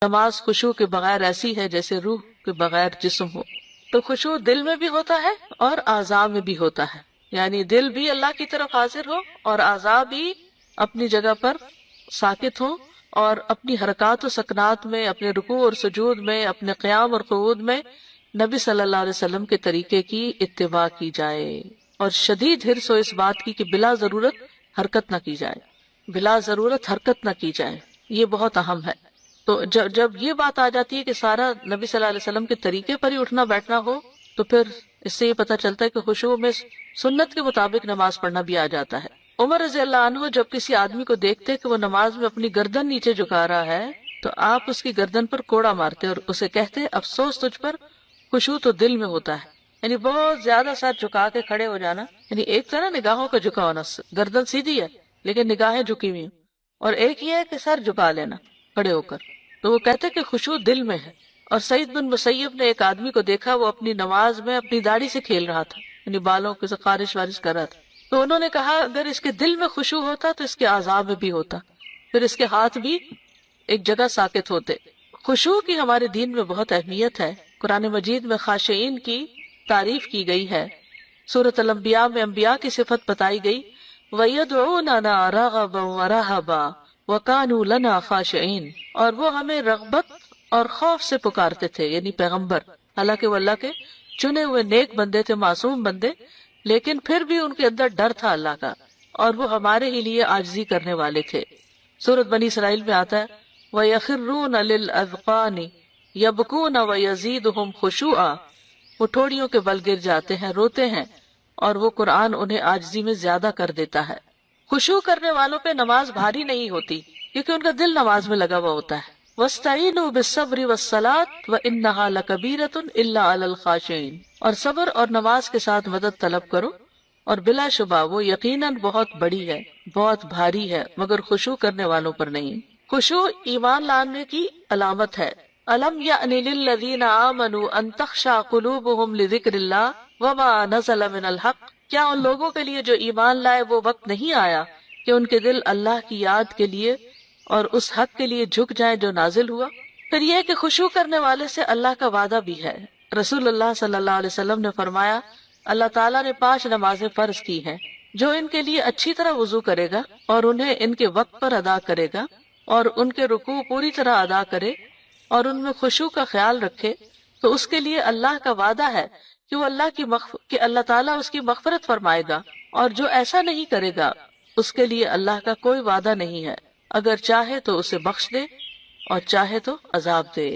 نماز خشوع کے بغیر ایسی ہے جیسے روح کے بغیر جسم ہو۔ تو خشوع دل میں بھی ہوتا ہے اور اعضاء میں بھی ہوتا ہے، یعنی دل بھی اللہ کی طرف حاضر ہو اور اعضاء بھی اپنی جگہ پر ساکت ہوں، اور اپنی حرکات و سکنات میں، اپنے رکوع اور سجود میں، اپنے قیام اور قعود میں نبی صلی اللہ علیہ وسلم کے طریقے کی اتباع کی جائے، اور شدید حرص ہو اس بات کی کہ بلا ضرورت حرکت نہ کی جائے، بلا ضرورت حرکت نہ کی جائے، یہ بہت اہم ہے۔ تو جب یہ بات آ جاتی ہے کہ سارا نبی صلی اللہ علیہ وسلم کے طریقے پر ہی اٹھنا بیٹھنا ہو، تو پھر اس سے یہ پتہ چلتا ہے کہ خشوع میں سنت کے مطابق نماز پڑھنا بھی آ جاتا ہے۔ عمر رضی اللہ عنہ جب کسی آدمی کو دیکھتے کہ وہ نماز میں اپنی گردن نیچے جھکا رہا ہے تو آپ اس کی گردن پر کوڑا مارتے اور اسے کہتے افسوس تجھ پر، خشوع تو دل میں ہوتا ہے۔ یعنی بہت زیادہ سر جھکا کے کھڑے ہو جانا، یعنی ایک تو نا نگاہوں کا جھکا ہونا، گردن سیدھی ہے لیکن نگاہیں جھکی ہوئی ہیں، اور ایک یہ ہے کہ سر جھکا لینا کھڑے ہو کر، تو وہ کہتے کہ خشوع دل میں ہے۔ اور سعید بن مسیب نے ایک آدمی کو دیکھا، وہ اپنی نماز میں اپنی داڑھی سے کھیل رہا تھا، یعنی بالوں کے خارش وارش کر رہا تھا، تو انہوں نے کہا اگر اس کے دل میں خشوع ہوتا تو اس کے اعضاء میں بھی ہوتا، پھر اس کے ہاتھ بھی ایک جگہ ساکت ہوتے۔ خشوع کی ہمارے دین میں بہت اہمیت ہے۔ قرآن مجید میں خاشعین کی تعریف کی گئی ہے۔ سورۃ الانبیاء میں انبیاء کی صفت بتائی گئی، وَيَدْعُونَنَا رَغَبًا وَرَهَبًا وَكَانُوا لَنَا خَاشِعِينَ، اور وہ ہمیں رغبت اور خوف سے پکارتے تھے، یعنی پیغمبر، حالانکہ وہ اللہ کے چنے ہوئے نیک بندے تھے، معصوم بندے، لیکن پھر بھی ان کے اندر ڈر تھا اللہ کا، اور وہ ہمارے ہی لیے عاجزی کرنے والے تھے۔ سورۃ بنی اسرائیل میں آتا ہے وَيَخِرُّونَ لِلْأَذْقَانِ يَبْكُونَ وَيَزِيدُهُمْ خُشُوعًا، وہ ٹھوڑیوں کے بل گر جاتے ہیں، روتے ہیں، اور وہ قرآن انہیں عاجزی میں زیادہ کر دیتا ہے۔ خشوع کرنے والوں پہ نماز بھاری نہیں ہوتی کیونکہ ان کا دل نماز میں لگا ہوا ہوتا ہے۔ وَاسْتَعِينُوا بِالصَّبْرِ وَالصَّلَاةِ وَإِنَّهَا لَكَبِيرَةٌ إِلَّا عَلَى الْخَاشِعِينَ، اور صبر اور نماز کے ساتھ مدد طلب کرو، اور بلا شبہ وہ یقیناً بہت بڑی ہے، بہت بھاری ہے، مگر خشوع کرنے والوں پر نہیں۔ خشوع ایمان لانے کی علامت ہے۔ أَلَمْ يَأْنِ لِلَّذِينَ آمَنُوا أَن تَخْشَعَ قُلُوبُهُمْ لِذِكْرِ اللَّهِ وَمَا نَزَلَ مِنَ الْحَقِّ، کیا ان لوگوں کے لیے جو ایمان لائے وہ وقت نہیں آیا کہ ان کے دل اللہ کی یاد کے لیے اور اس حق کے لیے جھک جائیں جو نازل ہوا؟ پھر یہ کہ خشوع کرنے والے سے اللہ کا وعدہ بھی ہے۔ رسول اللہ صلی اللہ علیہ وسلم نے فرمایا اللہ تعالیٰ نے 5 نمازیں فرض کی ہیں، جو ان کے لیے اچھی طرح وضو کرے گا اور انہیں ان کے وقت پر ادا کرے گا اور ان کے رکوع پوری طرح ادا کرے اور ان میں خشوع کا خیال رکھے، تو اس کے لیے اللہ کا وعدہ ہے کہ وہ کہ اللہ تعالیٰ اس کی مغفرت فرمائے گا، اور جو ایسا نہیں کرے گا اس کے لیے اللہ کا کوئی وعدہ نہیں ہے، اگر چاہے تو اسے بخش دے اور چاہے تو عذاب دے۔